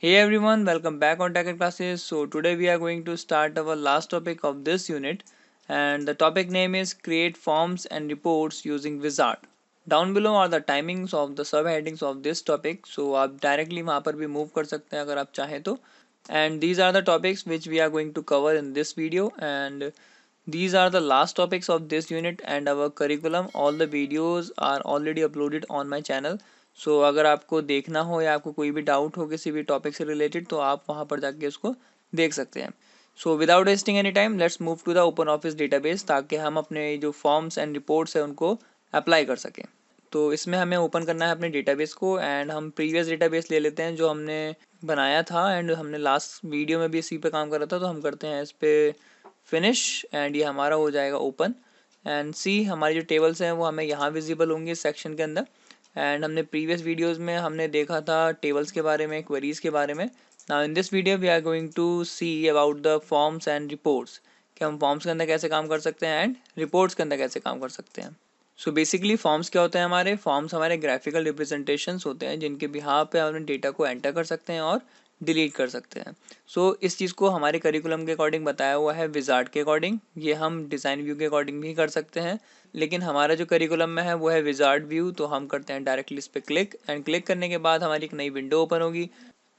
Hey everyone, welcome back on Tech Classes. So today we are going to start our last topic of this unit, and the topic name is create forms and reports using Wizard. Down below are the timings of the subheadings of this topic, so आप directly वहाँ पर भी move कर सकते हैं अगर आप चाहें तो. And these are the topics which we are going to cover in this video, and these are the last topics of this unit and our curriculum. All the videos are already uploaded on my channel. So अगर आपको देखना हो या आपको कोई भी doubt हो किसी भी टॉपिक से रिलेटेड तो आप वहाँ पर जाके उसको देख सकते हैं. So without wasting any time let's move to the open office database ताकि हम अपने जो फॉर्म्स एंड रिपोर्ट्स हैं उनको अप्लाई कर सकें. तो इसमें हमें ओपन करना है अपने डेटाबेस को एंड हम प्रीवियस डेटाबेस ले लेते हैं जो हमने बनाया था एंड हमने लास्ट वीडियो में भी इसी पे काम करा था. तो हम करते हैं इस पर फिनिश एंड ये हमारा हो जाएगा ओपन. एंड सी हमारी जो टेबल्स हैं वो हमें यहाँ विजिबल होंगे इस सेक्शन के अंदर. एंड हमने प्रीवियस वीडियोस में हमने देखा था टेबल्स के बारे में, क्वेरीज के बारे में. Now in this video we are going to see about the forms and reports कि हम फॉर्म्स के अंदर कैसे काम कर सकते हैं एंड रिपोर्ट्स के अंदर कैसे काम कर सकते हैं. सो बेसिकली फॉर्म्स क्या होते हैं हमारे फॉर्म्स हमारे ग्राफिकल रिप्रेजेंटेशंस होते हैं जिनके बिहार पे हम डेटा को एंटर कर सकते हैं और डिलीट कर सकते हैं. सो इस चीज़ को हमारे करिकुलम के अकॉर्डिंग बताया हुआ है विजार्ड के अकॉर्डिंग. ये हम डिज़ाइन व्यू के अकॉर्डिंग भी कर सकते हैं लेकिन हमारा जो करिकुलम में है वो है विजार्ड व्यू. तो हम करते हैं डायरेक्टली इस पर क्लिक एंड क्लिक करने के बाद हमारी एक नई विंडो ओपन होगी.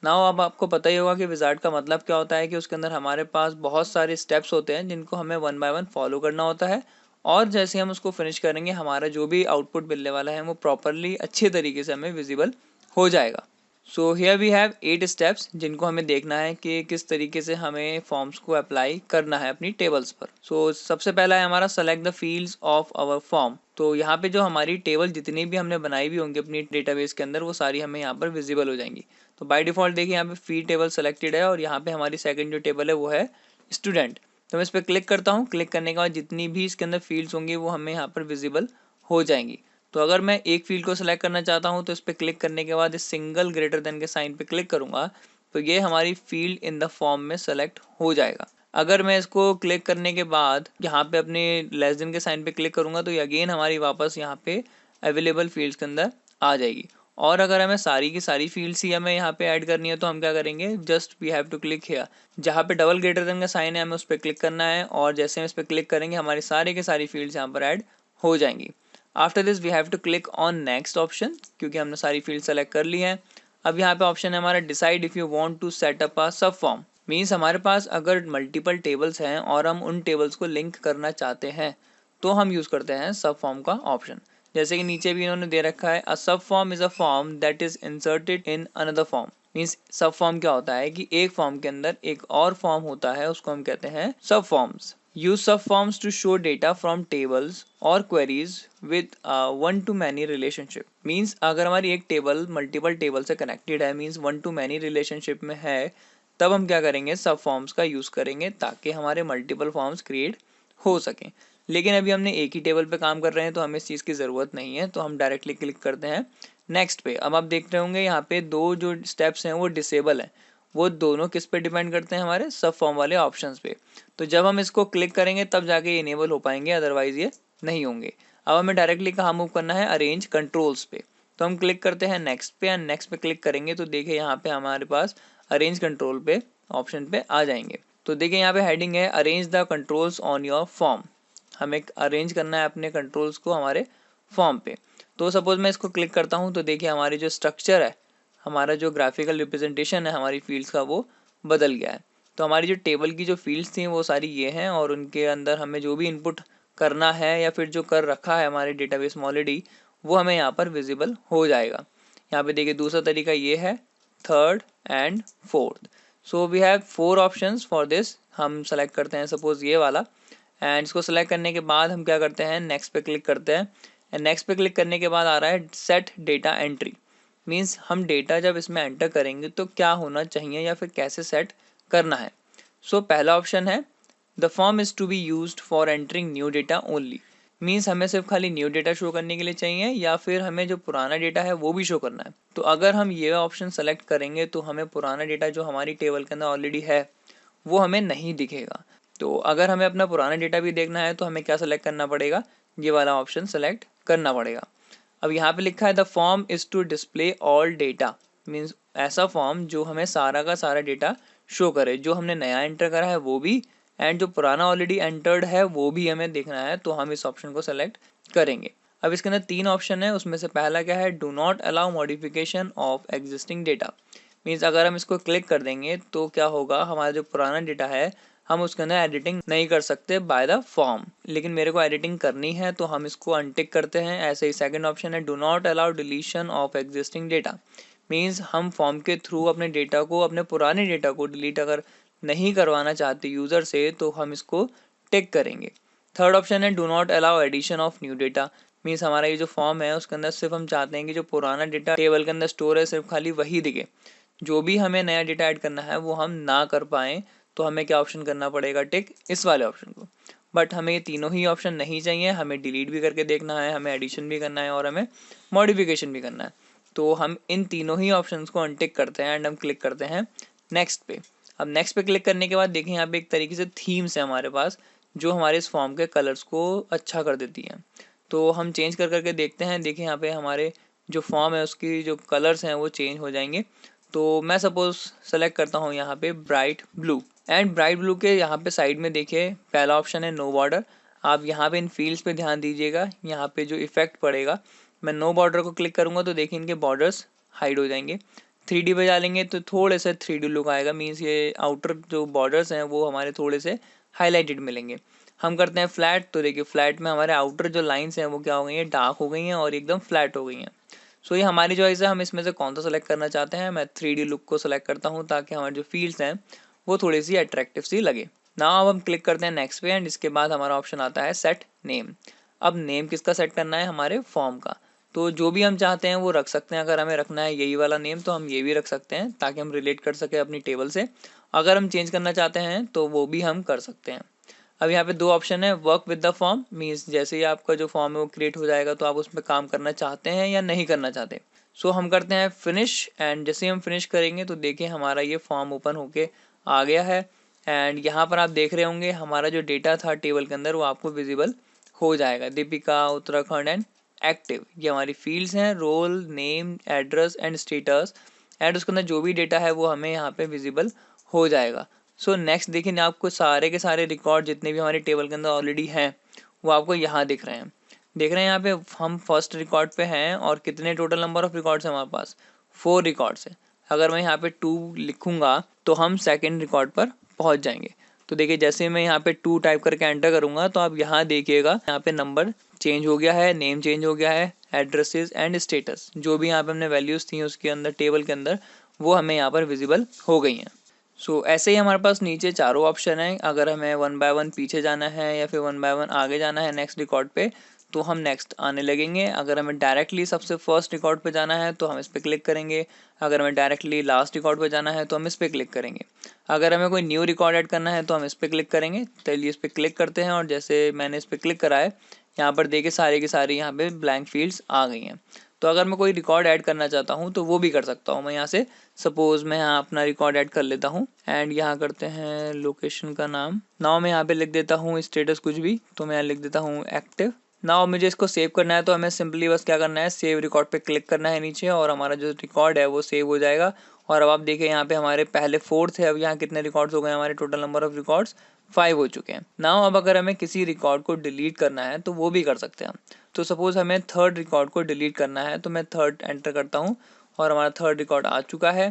नाउ अब आपको पता ही होगा कि विजार्ड का मतलब क्या होता है कि उसके अंदर हमारे पास बहुत सारे स्टेप्स होते हैं जिनको हमें वन बाय वन फॉलो करना होता है और जैसे हम उसको फिनिश करेंगे हमारा जो भी आउटपुट मिलने वाला है वो प्रॉपरली अच्छे तरीके से हमें विजिबल हो जाएगा. So here we have 8 steps जिनको हमें देखना है कि किस तरीके से हमें फॉर्म्स को अप्लाई करना है अपनी टेबल्स पर. सो सबसे पहला है हमारा select the fields of our form. तो यहाँ पे जो हमारी टेबल जितनी भी हमने बनाई हुई होंगी अपनी डेटाबेस के अंदर वो सारी हमें यहाँ पर विजिबल हो जाएंगी. तो बाय डिफॉल्ट देखिए यहाँ पे फील्ड टेबल सेलेक्टेड है और यहाँ पे हमारी सेकंड जो टेबल है वो है स्टूडेंट. तो मैं इस पर क्लिक करता हूँ. क्लिक करने के बाद जितनी भी इसके अंदर फील्ड्स होंगी वो हमें यहाँ पर विजिबल हो जाएंगी. तो अगर मैं एक फील्ड को सिलेक्ट करना चाहता हूँ तो इस पर क्लिक करने के बाद इस सिंगल ग्रेटर देन के साइन पे क्लिक करूंगा तो ये हमारी फील्ड इन द फॉर्म में सेलेक्ट हो जाएगा. अगर मैं इसको क्लिक करने के बाद यहाँ पे अपने लेस देन के साइन पे क्लिक करूंगा तो ये अगेन हमारी वापस यहाँ पे अवेलेबल फील्ड्स के अंदर आ जाएगी. और अगर हमें सारी की सारी फील्ड्स ही हमें यहाँ पे ऐड करनी है तो हम क्या करेंगे just we have to click here. जहाँ पे डबल ग्रेटर देन का साइन है हमें उस पर क्लिक करना है और जैसे हम इस पर क्लिक करेंगे हमारी सारी की सारी फील्ड्स यहाँ पर ऐड हो जाएंगी. After this we have to click on next option क्योंकि हमने सारी फील्ड सेलेक्ट कर ली हैं. अब यहाँ पे ऑप्शन है हमारा decide if you want to set up a sub form. Means हमारे पास अगर मल्टीपल टेबल्स हैं और हम उन टेबल्स को लिंक करना चाहते हैं तो हम यूज़ करते हैं सब फॉर्म का ऑप्शन. जैसे कि नीचे भी इन्होंने दे रखा है अ sub form is a form that is inserted in another form. Means सब फॉर्म क्या होता है कि एक फॉर्म के अंदर एक और फॉर्म होता है उसको हम कहते हैं subforms. Use subforms to show data from tables और queries with one to many relationship. Means अगर हमारी एक टेबल मल्टीपल टेबल से कनेक्टेड है means one to many relationship में है तब हम क्या करेंगे सब फॉर्म्स का यूज़ करेंगे ताकि हमारे मल्टीपल फॉर्म्स क्रिएट हो सकें. लेकिन अभी हमने एक ही टेबल पे काम कर रहे हैं तो हमें इस चीज़ की ज़रूरत नहीं है तो हम डायरेक्टली क्लिक करते हैं नेक्स्ट पे. अब आप देख रहे होंगे यहाँ पे दो जो स्टेप्स हैं वो डिसेबल हैं. वो दोनों किस पे डिपेंड करते हैं हमारे सब फॉर्म वाले ऑप्शंस पे. तो जब हम इसको क्लिक करेंगे तब जाके ये इनेबल हो पाएंगे अदरवाइज ये नहीं होंगे. अब हमें डायरेक्टली कहाँ मूव करना है अरेंज कंट्रोल्स पे. तो हम क्लिक करते हैं नेक्स्ट पे एंड नेक्स्ट पे क्लिक करेंगे तो देखिए यहाँ पे हमारे पास अरेंज कंट्रोल पे ऑप्शन पे आ जाएंगे. तो देखिए यहाँ पे हेडिंग है arrange the controls on your form. हमें अरेंज करना है अपने कंट्रोल्स को हमारे फॉर्म पे. तो सपोज मैं इसको क्लिक करता हूँ तो देखिए हमारी जो स्ट्रक्चर है हमारा जो ग्राफिकल रिप्रेजेंटेशन है हमारी फील्ड्स का वो बदल गया है. तो हमारी जो टेबल की जो फील्ड्स थी वो सारी ये हैं और उनके अंदर हमें जो भी इनपुट करना है या फिर जो कर रखा है हमारे डेटाबेस में ऑलरेडी वो हमें यहाँ पर विजिबल हो जाएगा. यहाँ पे देखिए दूसरा तरीका ये है third and fourth. So we have 4 options for this. हम सेलेक्ट करते हैं सपोज ये वाला एंड इसको सेलेक्ट करने के बाद हम क्या करते हैं नेक्स्ट पे क्लिक करते हैं एंड नेक्स्ट पे क्लिक करने के बाद आ रहा है सेट डेटा एंट्री. मीन्स हम डेटा जब इसमें एंटर करेंगे तो क्या होना चाहिए या फिर कैसे सेट करना है. सो पहला ऑप्शन है the form is to be used for entering new data only. Means हमें सिर्फ खाली न्यू डेटा शो करने के लिए चाहिए या फिर हमें जो पुराना डेटा है वो भी शो करना है. तो अगर हम ये ऑप्शन सेलेक्ट करेंगे तो हमें पुराना डेटा जो हमारी टेबल के अंदर ऑलरेडी है वो हमें नहीं दिखेगा. तो अगर हमें अपना पुराना डेटा भी देखना है तो हमें क्या सेलेक्ट करना पड़ेगा ये वाला ऑप्शन सेलेक्ट करना पड़ेगा. अब यहाँ पे लिखा है the form is to display all data. Means ऐसा फॉर्म जो हमें सारा का सारा डेटा शो करे, जो हमने नया एंटर करा है वो भी एंड जो पुराना ऑलरेडी एंटर्ड है वो भी हमें देखना है, तो हम इस ऑप्शन को सेलेक्ट करेंगे। अब इसके अंदर 3 ऑप्शन है, उसमें से पहला क्या है, do not allow modification of existing data. Means अगर हम इसको क्लिक कर देंगे तो क्या होगा, हमारा जो पुराना डेटा है हम उसके अंदर एडिटिंग नहीं कर सकते बाय द फॉर्म, लेकिन मेरे को एडिटिंग करनी है तो हम इसको अनटिक करते हैं। ऐसे ही सेकंड ऑप्शन है, do not allow deletion of existing data. Means हम फॉर्म के थ्रू अपने डेटा को, अपने पुराने डेटा को डिलीट अगर नहीं करवाना चाहते यूज़र से, तो हम इसको टिक करेंगे। थर्ड ऑप्शन है, do not allow addition of new data. Means हमारा ये जो फॉर्म है उसके अंदर सिर्फ हम चाहते हैं कि जो पुराना डेटा टेबल के अंदर स्टोर है सिर्फ खाली वही दिखे, जो भी हमें नया डेटा ऐड करना है वो हम ना कर पाएँ, तो हमें क्या ऑप्शन करना पड़ेगा, टिक इस वाले ऑप्शन को। बट हमें ये तीनों ही ऑप्शन नहीं चाहिए, हमें डिलीट भी करके देखना है, हमें एडिशन भी करना है और हमें मॉडिफिकेशन भी करना है। तो हम इन तीनों ही ऑप्शंस को अनटिक करते हैं एंड हम क्लिक करते हैं नेक्स्ट पे। अब नेक्स्ट पे क्लिक करने के बाद देखिए यहाँ पे एक तरीके से थीम्स है हमारे पास, जो हमारे इस फॉर्म के कलर्स को अच्छा कर देती हैं। तो हम चेंज कर करके देखते हैं। देखिए यहाँ पे हमारे जो फॉर्म है उसकी जो कलर्स हैं वो चेंज हो जाएंगे। तो मैं सपोज सेलेक्ट करता हूँ यहाँ पे bright blue, and bright blue के यहाँ पे साइड में देखिए पहला ऑप्शन है नो बॉर्डर। आप यहाँ पे इन फील्ड्स पे ध्यान दीजिएगा, यहाँ पे जो इफेक्ट पड़ेगा, मैं नो बॉर्डर को क्लिक करूँगा तो देखिए इनके बॉर्डर्स हाइड हो जाएंगे। 3D पे डालेंगे तो थोड़े से 3D लुक आएगा, मीन्स ये आउटर जो बॉर्डर्स हैं वो हमारे थोड़े से हाईलाइटेड मिलेंगे। हम करते हैं फ्लैट, तो देखिए फ्लैट में हमारे आउटर जो लाइंस हैं वो क्या हो गई हैं, डार्क हो गई हैं और एकदम फ्लैट हो गई हैं। सो ये हमारी चॉइस है, हम इसमें से कौन सा सेलेक्ट करना चाहते हैं। मैं 3D लुक को सेलेक्ट करता हूँ ताकि हमारे जो फील्ड्स हैं वो थोड़ी सी अट्रैक्टिव सी लगे। नाउ अब हम क्लिक करते हैं नेक्स्ट पे एंड इसके बाद हमारा ऑप्शन आता है सेट नेम। अब नेम किसका सेट करना है, हमारे फॉर्म का। तो जो भी हम चाहते हैं वो रख सकते हैं, अगर हमें रखना है यही वाला नेम तो हम ये भी रख सकते हैं ताकि हम रिलेट कर सके अपनी टेबल से। अगर हम चेंज करना चाहते हैं तो वो भी हम कर सकते हैं। अब यहाँ पे 2 ऑप्शन है, work with the form, means जैसे ही आपका जो फॉर्म है वो क्रिएट हो जाएगा तो आप उसमें काम करना चाहते हैं या नहीं करना चाहते। सो हम करते हैं फिनिश, एंड जैसे ही हम फिनिश करेंगे तो देखिए हमारा ये फॉर्म ओपन होके आ गया है। एंड यहाँ पर आप देख रहे होंगे हमारा जो डेटा था टेबल के अंदर वो आपको विजिबल हो जाएगा, दीपिका उत्तराखंड एंड एक्टिव। ये हमारी फील्ड्स हैं, roll name address and status, and उसके अंदर जो भी डेटा है वो हमें यहाँ पे विजिबल हो जाएगा। सो नेक्स्ट देखिए आपको सारे के सारे रिकॉर्ड जितने भी हमारे टेबल के अंदर ऑलरेडी हैं वो आपको यहाँ दिख रहे हैं। देख रहे हैं यहाँ पे हम फर्स्ट रिकॉर्ड पे हैं और कितने टोटल नंबर ऑफ रिकॉर्ड्स हैं हमारे पास, 4 रिकॉर्ड्स हैं। अगर मैं यहाँ पे 2 लिखूंगा तो हम सेकंड रिकॉर्ड पर पहुँच जाएंगे। तो देखिए जैसे मैं यहाँ पे 2 टाइप करके एंटर करूँगा तो आप यहाँ देखिएगा यहाँ पे नंबर चेंज हो गया है, नेम चेंज हो गया है, एड्रेसेस एंड स्टेटस जो भी यहाँ पे हमने वैल्यूज़ थी उसके अंदर टेबल के अंदर वो हमें यहाँ पर विजिबल हो गई हैं। सो ऐसे ही हमारे पास नीचे चारों ऑप्शन है, अगर हमें 1 बाय 1 पीछे जाना है या फिर 1 बाय 1 आगे जाना है नेक्स्ट रिकॉर्ड पे तो हम नेक्स्ट आने लगेंगे। अगर हमें डायरेक्टली सबसे फर्स्ट रिकॉर्ड पे जाना है तो हम इस पर क्लिक करेंगे। अगर हमें डायरेक्टली लास्ट रिकॉर्ड पे जाना है तो हम इस पर क्लिक करेंगे। अगर हमें कोई न्यू रिकॉर्ड ऐड करना है तो हम इस पर क्लिक करेंगे। चलिए इस पर क्लिक करते हैं और जैसे मैंने इस पर क्लिक करा है यहाँ पर देखिए सारे के सारे यहाँ पे ब्लैंक फील्ड्स आ गई हैं। तो अगर मैं कोई रिकॉर्ड ऐड करना चाहता हूँ तो वो भी कर सकता हूँ। मैं यहाँ से सपोज मैं यहाँ अपना रिकॉर्ड ऐड कर लेता हूँ एंड यहाँ करते हैं लोकेशन का नाम। नाउ मैं यहाँ पे लिख देता हूँ स्टेटस कुछ भी, तो मैं यहाँ लिख देता हूँ एक्टिव। नाउ मुझे इसको सेव करना है तो हमें सिंपली बस क्या करना है, सेव रिकॉर्ड पे क्लिक करना है नीचे और हमारा जो रिकॉर्ड है वो सेव हो जाएगा। और अब आप देखिए यहाँ पे हमारे पहले 4 थे, अब यहाँ कितने रिकॉर्ड्स हो गए, हमारे टोटल नंबर ऑफ रिकॉर्ड्स 5 हो चुके हैं। नाउ अब अगर हमें किसी रिकॉर्ड को डिलीट करना है तो वो भी कर सकते हैं हम। तो सपोज हमें थर्ड रिकॉर्ड को डिलीट करना है तो मैं थर्ड एंटर करता हूँ और हमारा थर्ड रिकॉर्ड आ चुका है।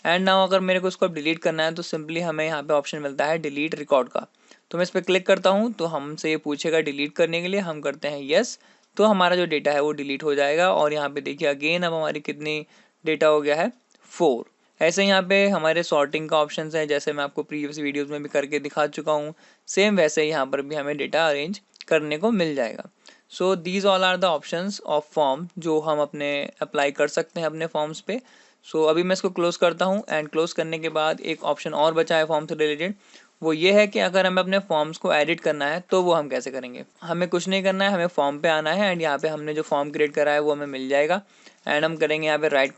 एंड नाउ अगर मेरे को इसको डिलीट करना है तो सिंपली हमें यहाँ पे ऑप्शन मिलता है डिलीट रिकॉर्ड का। तो मैं इस पर क्लिक करता हूँ तो हमसे ये पूछेगा डिलीट करने के लिए, हम करते हैं यस। तो हमारा जो डेटा है वो डिलीट हो जाएगा और यहाँ पे देखिए अगेन अब हमारी कितनी डेटा हो गया है, 4। ऐसे यहाँ पे हमारे सॉर्टिंग का ऑप्शन है, जैसे मैं आपको प्रीवियस वीडियोज़ में भी करके दिखा चुका हूँ। सेम वैसे ही यहाँ पर भी हमें डेटा अरेंज करने को मिल जाएगा। So these all are the options of form जो हम अपने अप्लाई कर सकते हैं अपने फॉर्म्स पे। सो अभी मैं इसको क्लोज करता हूँ एंड क्लोज करने के बाद एक ऑप्शन और बचा है फॉर्म से रिलेटेड, वो ये है कि अगर हमें अपने फॉर्म्स को एडिट करना है तो वो हम कैसे करेंगे। हमें कुछ नहीं करना है, हमें फॉर्म पे आना है एंड यहाँ पे हमने जो फॉर्म क्रिएट करा है वो हमें मिल जाएगा। एंड हम करेंगे यहाँ पे राइट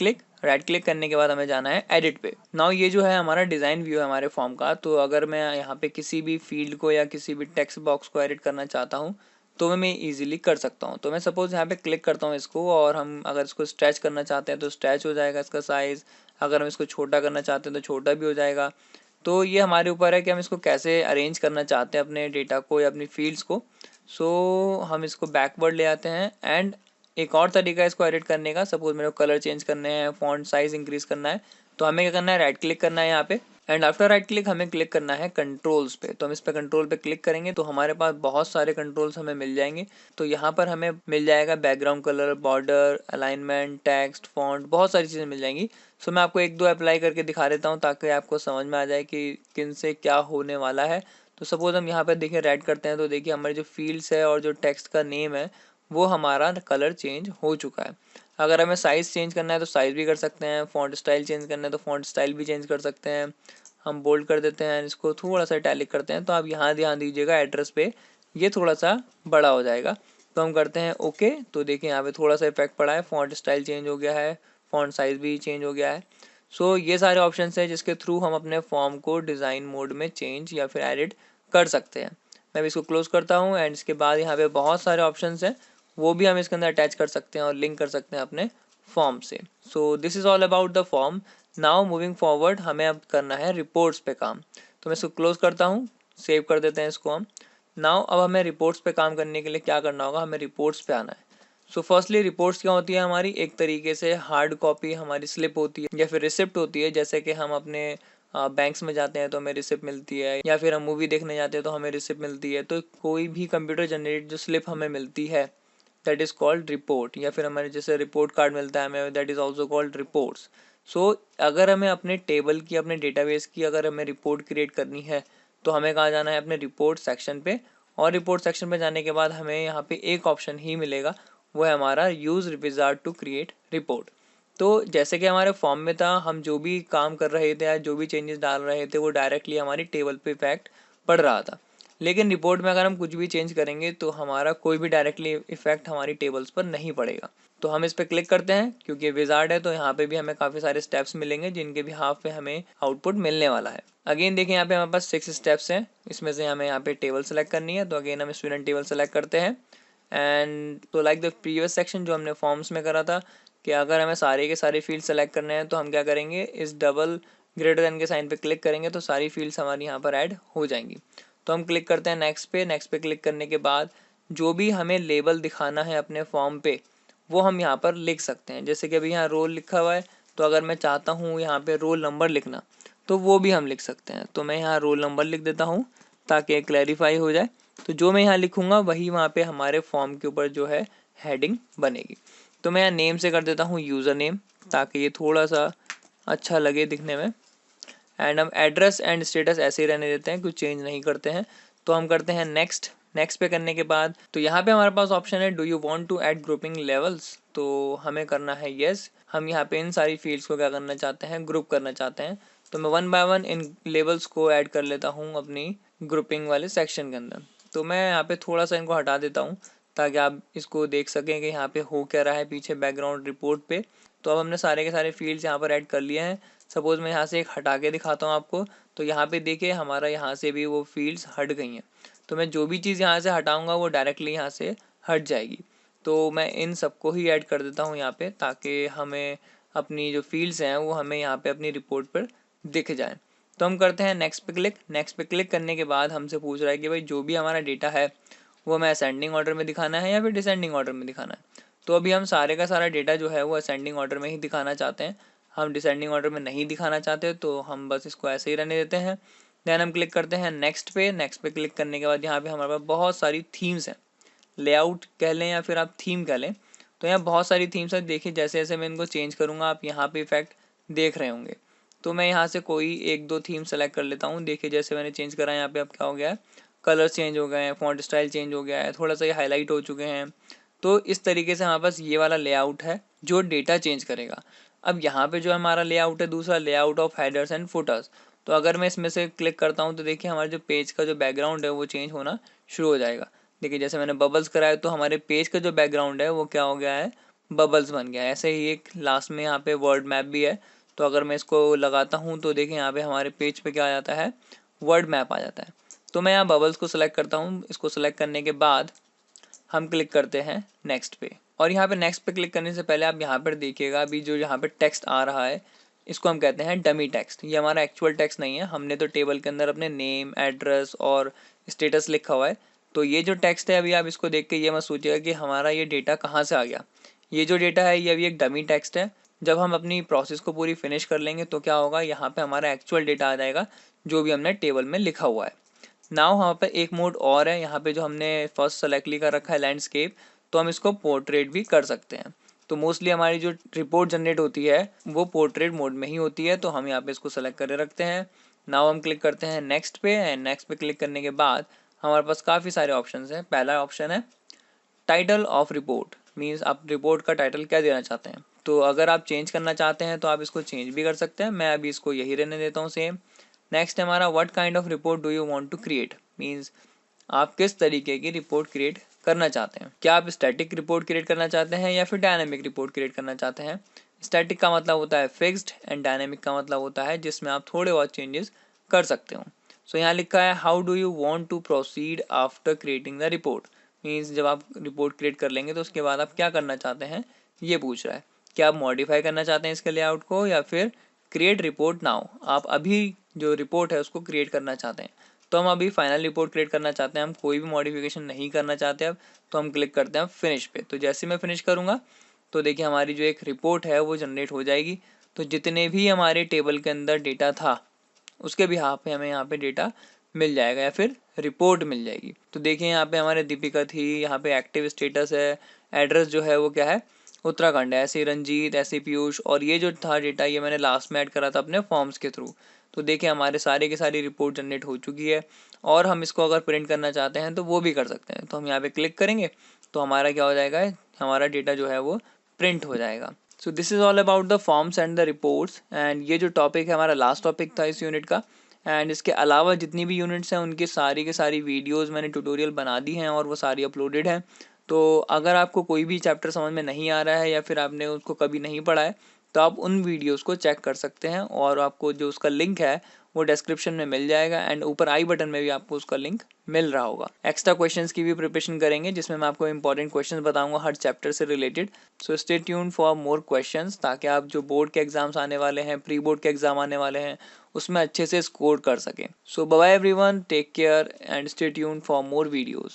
क्लिक करने के बाद हमें जाना है एडिट पे। नाउ ये जो है हमारा डिज़ाइन व्यू है हमारे फॉर्म का। तो अगर मैं यहाँ पे किसी भी फील्ड को या किसी भी टेक्स्ट बॉक्स को एडिट करना चाहता हूँ तो मैं इजीली कर सकता हूँ। तो मैं सपोज यहाँ पे क्लिक करता हूँ इसको और हम अगर इसको स्ट्रेच करना चाहते हैं तो स्ट्रेच हो जाएगा इसका साइज़। अगर हम इसको छोटा करना चाहते हैं तो छोटा भी हो जाएगा। तो ये हमारे ऊपर है कि हम इसको कैसे अरेंज करना चाहते हैं अपने डेटा को या अपनी फील्ड्स को। सो हम इसको बैकवर्ड ले आते हैं एंड एक और तरीका है इसको एडिट करने का। सपोज मेरे को कलर चेंज करने हैं, फॉन्ट साइज इंक्रीज करना है, तो हमें क्या करना है, राइट क्लिक करना है यहाँ पे एंड आफ्टर राइट क्लिक हमें क्लिक करना है कंट्रोल्स पे। तो हम इस पे कंट्रोल पे क्लिक करेंगे तो हमारे पास बहुत सारे कंट्रोल्स हमें मिल जाएंगे। तो यहाँ पर हमें मिल जाएगा background colour, border, alignment, text, font, बहुत सारी चीज़ें मिल जाएंगी। सो मैं आपको एक दो अप्लाई करके दिखा देता हूँ ताकि आपको समझ में आ जाए कि किन से क्या होने वाला है। तो सपोज हम यहाँ पर देखिए राइट करते हैं तो देखिए हमारी जो फील्ड्स है और जो टेक्स्ट का नेम है वो हमारा कलर चेंज हो चुका है। अगर हमें साइज़ चेंज करना है तो साइज़ भी कर सकते हैं, फॉन्ट स्टाइल चेंज करना है तो फॉन्ट स्टाइल भी चेंज कर सकते हैं। हम बोल्ड कर देते हैं, इसको थोड़ा सा इटैलिक करते हैं। तो आप यहाँ ध्यान दीजिएगा एड्रेस पे ये थोड़ा सा बड़ा हो जाएगा। तो हम करते हैं ओके। तो देखिए यहाँ पे थोड़ा सा इफेक्ट पड़ा है, फॉन्ट स्टाइल चेंज हो गया है, फॉन्ट साइज़ भी चेंज हो गया है। सो ये सारे ऑप्शन हैं जिसके थ्रू हम अपने फॉर्म को डिज़ाइन मोड में चेंज या फिर एडिट कर सकते हैं। मैं इसको क्लोज करता हूँ एंड इसके बाद यहाँ पे बहुत सारे ऑप्शंस हैं, वो भी हम इसके अंदर अटैच कर सकते हैं और लिंक कर सकते हैं अपने फॉर्म से। So this is all about the form. Now moving forward हमें अब करना है रिपोर्ट्स पे काम। तो मैं इसको क्लोज करता हूँ, सेव कर देते हैं इसको हम। नाउ अब हमें रिपोर्ट्स पे काम करने के लिए क्या करना होगा, हमें रिपोर्ट्स पे आना है। सो फर्स्टली रिपोर्ट्स क्या होती है हमारी, एक तरीके से हार्ड कॉपी हमारी स्लिप होती है या फिर रिसिप्ट होती है। जैसे कि हम अपने बैंक्स में जाते हैं तो हमें रिसिप्ट मिलती है, या फिर हम मूवी देखने जाते हैं तो हमें रिसिप्ट मिलती है। तो कोई भी कंप्यूटर जनरेट जो स्लिप हमें मिलती है दैट इज़ कॉल्ड रिपोर्ट, या फिर हमारे जैसे रिपोर्ट कार्ड मिलता है हमें, that is also called reports. So अगर हमें अपने टेबल की, अपने डेटाबेस की अगर हमें रिपोर्ट क्रिएट करनी है तो हमें कहाँ जाना है, अपने रिपोर्ट सेक्शन पे। और रिपोर्ट सेक्शन पे जाने के बाद हमें यहाँ पे एक ऑप्शन ही मिलेगा, वो है हमारा use wizard to create report. तो जैसे कि हमारे फॉर्म में था, हम जो भी काम कर रहे थे या जो भी चेंजेस डाल रहे थे वो डायरेक्टली हमारी टेबल पे इफेक्ट पड़ रहा था। लेकिन रिपोर्ट में अगर हम कुछ भी चेंज करेंगे तो हमारा कोई भी डायरेक्टली इफेक्ट हमारी टेबल्स पर नहीं पड़ेगा। तो हम इस पर क्लिक करते हैं क्योंकि विजार्ड है, तो यहाँ पे भी हमें काफ़ी सारे स्टेप्स मिलेंगे जिनके भी हाफ पे हमें आउटपुट मिलने वाला है। अगेन देखिए यहाँ पे हमारे पास 6 स्टेप्स हैं, इसमें से हमें यहाँ पे टेबल सेलेक्ट करनी है। तो अगेन हम स्टूडेंट टेबल सेलेक्ट करते हैं एंड तो लाइक द प्रीवियस सेक्शन जो हमने फॉर्म्स में करा था कि अगर हमें सारे के सारे फील्ड सेलेक्ट करने हैं तो हम क्या करेंगे, इस डबल ग्रेटर देन के साइन पे क्लिक करेंगे तो सारी फील्ड्स हमारी यहाँ पर ऐड हो जाएंगी। तो हम क्लिक करते हैं नेक्स्ट पे। नेक्स्ट पे क्लिक करने के बाद जो भी हमें लेबल दिखाना है अपने फॉर्म पे वो हम यहाँ पर लिख सकते हैं। जैसे कि अभी यहाँ रोल लिखा हुआ है, तो अगर मैं चाहता हूँ यहाँ पे रोल नंबर लिखना तो वो भी हम लिख सकते हैं। तो मैं यहाँ रोल नंबर लिख देता हूँ ताकि क्लैरिफाई हो जाए। तो जो मैं यहाँ लिखूँगा वही वहाँ पे हमारे फॉर्म के ऊपर जो है हेडिंग बनेगी। तो मैं यहाँ नेम से कर देता हूँ यूज़र नेम ताकि ये थोड़ा सा अच्छा लगे दिखने में। एंड हम एड्रेस एंड स्टेटस ऐसे ही रहने देते हैं, कुछ चेंज नहीं करते हैं। तो हम करते हैं नेक्स्ट। नेक्स्ट पे करने के बाद तो यहाँ पे हमारे पास ऑप्शन है do you want to add grouping levels. तो हमें करना है येस। हम यहाँ पे इन सारी फील्ड्स को क्या करना चाहते हैं, ग्रुप करना चाहते हैं। तो मैं 1 बाय 1 इन लेवल्स को ऐड कर लेता हूँ अपनी ग्रुपिंग वाले सेक्शन के अंदर। तो मैं यहाँ पे थोड़ा सा इनको हटा देता हूँ ताकि आप इसको देख सकें कि यहाँ पे हो क्या रहा है पीछे बैकग्राउंड रिपोर्ट पे। तो अब हमने सारे के सारे फील्ड्स यहाँ पर ऐड कर लिए हैं। सपोज़ मैं यहाँ से एक हटा के दिखाता हूँ आपको, तो यहाँ पे देखिए हमारा यहाँ से भी वो फील्ड्स हट गई हैं। तो मैं जो भी चीज़ यहाँ से हटाऊँगा वो डायरेक्टली यहाँ से हट जाएगी। तो मैं इन सबको ही ऐड कर देता हूँ यहाँ पे ताकि हमें अपनी जो फील्ड्स हैं वो हमें यहाँ पे अपनी रिपोर्ट पर दिख जाए। तो हम करते हैं नेक्स्ट पे क्लिक। नेक्स्ट पे क्लिक करने के बाद हमसे पूछ रहा है कि भाई जो भी हमारा डेटा है वो हमें असेंडिंग ऑर्डर में दिखाना है या फिर डिसेंडिंग ऑर्डर में दिखाना है। तो अभी हम सारे का सारा डेटा जो है वो असेंडिंग ऑर्डर में ही दिखाना चाहते हैं, हम डिसेंडिंग ऑर्डर में नहीं दिखाना चाहते। तो हम बस इसको ऐसे ही रहने देते हैं। देन हम क्लिक करते हैं नेक्स्ट पे। नेक्स्ट पे क्लिक करने के बाद यहाँ पे हमारे पास बहुत सारी थीम्स हैं, लेआउट कह लें या फिर आप थीम कह लें। तो यहाँ बहुत सारी थीम्स हैं, देखिए जैसे जैसे मैं इनको चेंज करूँगा आप यहाँ पे इफेक्ट देख रहे होंगे। तो मैं यहाँ से कोई एक दो थीम सेलेक्ट कर लेता हूँ। देखिए जैसे मैंने चेंज करा यहाँ पे अब क्या हो गया है, कलर चेंज हो गए हैं, फॉन्ट स्टाइल चेंज हो गया है, थोड़ा सा ये हाईलाइट हो चुके हैं। तो इस तरीके से हमारे पास ये वाला लेआउट है जो डेटा चेंज करेगा। अब यहाँ पे जो हमारा लेआउट है दूसरा, layout of headers and putters. तो अगर मैं इसमें से क्लिक करता हूँ तो देखिए हमारे जो पेज का जो बैकग्राउंड है वो चेंज होना शुरू हो जाएगा। देखिए जैसे मैंने बबल्स कराया तो हमारे पेज का जो बैकग्राउंड है वो क्या हो गया है, बबल्स बन गया है। ऐसे ही एक लास्ट में यहाँ पे वर्ड मैप भी है। तो अगर मैं इसको लगाता हूँ तो देखिए यहाँ पे हमारे पेज पे क्या आ जाता है, वर्ड मैप आ जाता है। तो मैं यहाँ बबल्स को सिलेक्ट करता हूँ। इसको सिलेक्ट करने के बाद हम क्लिक करते हैं नेक्स्ट पे। और यहाँ पे नेक्स्ट पे क्लिक करने से पहले आप यहाँ पर देखिएगा अभी जो यहाँ पे टेक्स्ट आ रहा है इसको हम कहते हैं डमी टेक्स्ट। ये हमारा एक्चुअल टेक्स्ट नहीं है, हमने तो टेबल के अंदर अपने नेम, एड्रेस और स्टेटस लिखा हुआ है। तो ये जो टेक्स्ट है, अभी आप इसको देख के ये मत सोचिएगा कि हमारा ये डेटा कहाँ से आ गया। ये जो डेटा है ये अभी एक डमी टेक्स्ट है। जब हम अपनी प्रोसेस को पूरी फिनिश कर लेंगे तो क्या होगा, यहाँ पे हमारा एक्चुअल डेटा आ जाएगा जो भी हमने टेबल में लिखा हुआ है। नाउ यहाँ पे एक मोड और है, यहाँ पे जो हमने फर्स्ट सेलेक्टली कर रखा है लैंडस्केप, तो हम इसको पोर्ट्रेट भी कर सकते हैं। तो मोस्टली हमारी जो रिपोर्ट जनरेट होती है वो पोर्ट्रेट मोड में ही होती है, तो हम यहाँ पे इसको सेलेक्ट कर रखते हैं। नाउ हम क्लिक करते हैं नेक्स्ट पे, एंड नेक्स्ट पे क्लिक करने के बाद हमारे पास काफ़ी सारे ऑप्शन हैं। पहला ऑप्शन है टाइटल ऑफ रिपोर्ट, मीन्स आप रिपोर्ट का टाइटल क्या देना चाहते हैं। तो अगर आप चेंज करना चाहते हैं तो आप इसको चेंज भी कर सकते हैं, मैं अभी इसको यही रहने देता हूँ सेम। नेक्स्ट है हमारा what kind of report do you want to create, means आप किस तरीके की रिपोर्ट क्रिएट करना चाहते हैं। क्या आप स्टैटिक रिपोर्ट क्रिएट करना चाहते हैं या फिर डायनामिक रिपोर्ट क्रिएट करना चाहते हैं। स्टैटिक का मतलब होता है फिक्स्ड, एंड डायनामिक का मतलब होता है जिसमें आप थोड़े बहुत चेंजेस कर सकते हो। सो यहाँ लिखा है how do you want to proceed after creating the report, means जब आप रिपोर्ट क्रिएट कर लेंगे तो उसके बाद आप क्या करना चाहते हैं, ये पूछ रहा है। क्या आप मॉडिफाई करना चाहते हैं इसके लेआउट को, या फिर क्रिएट रिपोर्ट नाउ, आप अभी जो रिपोर्ट है उसको क्रिएट करना चाहते हैं। तो हम अभी फाइनल रिपोर्ट क्रिएट करना चाहते हैं, हम कोई भी मॉडिफिकेशन नहीं करना चाहते अब। तो हम क्लिक करते हैं फिनिश पे। तो जैसे मैं फिनिश करूँगा तो देखिए हमारी जो एक रिपोर्ट है वो जनरेट हो जाएगी। तो जितने भी हमारे टेबल के अंदर डेटा था उसके भी पे हमें यहाँ पे डेटा मिल जाएगा या फिर रिपोर्ट मिल जाएगी। तो देखिए यहाँ पे हमारे दीपिका थी, यहाँ पे एक्टिव स्टेटस है, एड्रेस जो है वो क्या है, उत्तराखंड है, ऐसे रंजीत, ऐसे पीयूष, और ये जो था डेटा ये मैंने लास्ट में ऐड करा था अपने फॉर्म्स के थ्रू। तो देखिए हमारे सारे की सारी रिपोर्ट जनरेट हो चुकी है, और हम इसको अगर प्रिंट करना चाहते हैं तो वो भी कर सकते हैं। तो हम यहाँ पे क्लिक करेंगे तो हमारा क्या हो जाएगा, हमारा डेटा जो है वो प्रिंट हो जाएगा। So this is all about the forms and the reports, and ये जो टॉपिक है हमारा लास्ट टॉपिक था इस यूनिट का। एंड इसके अलावा जितनी भी यूनिट्स हैं उनकी सारी के सारी वीडियोस मैंने ट्यूटोरियल बना दी हैं और वो सारी अपलोडेड हैं। तो अगर आपको कोई भी चैप्टर समझ में नहीं आ रहा है या फिर आपने उसको कभी नहीं पढ़ा है तो आप उन वीडियोस को चेक कर सकते हैं, और आपको जो उसका लिंक है वो डिस्क्रिप्शन में मिल जाएगा, एंड ऊपर आई बटन में भी आपको उसका लिंक मिल रहा होगा। एक्स्ट्रा क्वेश्चंस की भी प्रिपरेशन करेंगे जिसमें मैं आपको इंपॉर्टेंट क्वेश्चंस बताऊंगा हर चैप्टर से related. So stay tuned for more questions, ताकि आप जो बोर्ड के एग्जाम्स आने वाले हैं, प्री बोर्ड के एग्जाम आने वाले हैं, उसमें अच्छे से स्कोर कर सकें। So bye everyone, take care and stay tuned for more videos.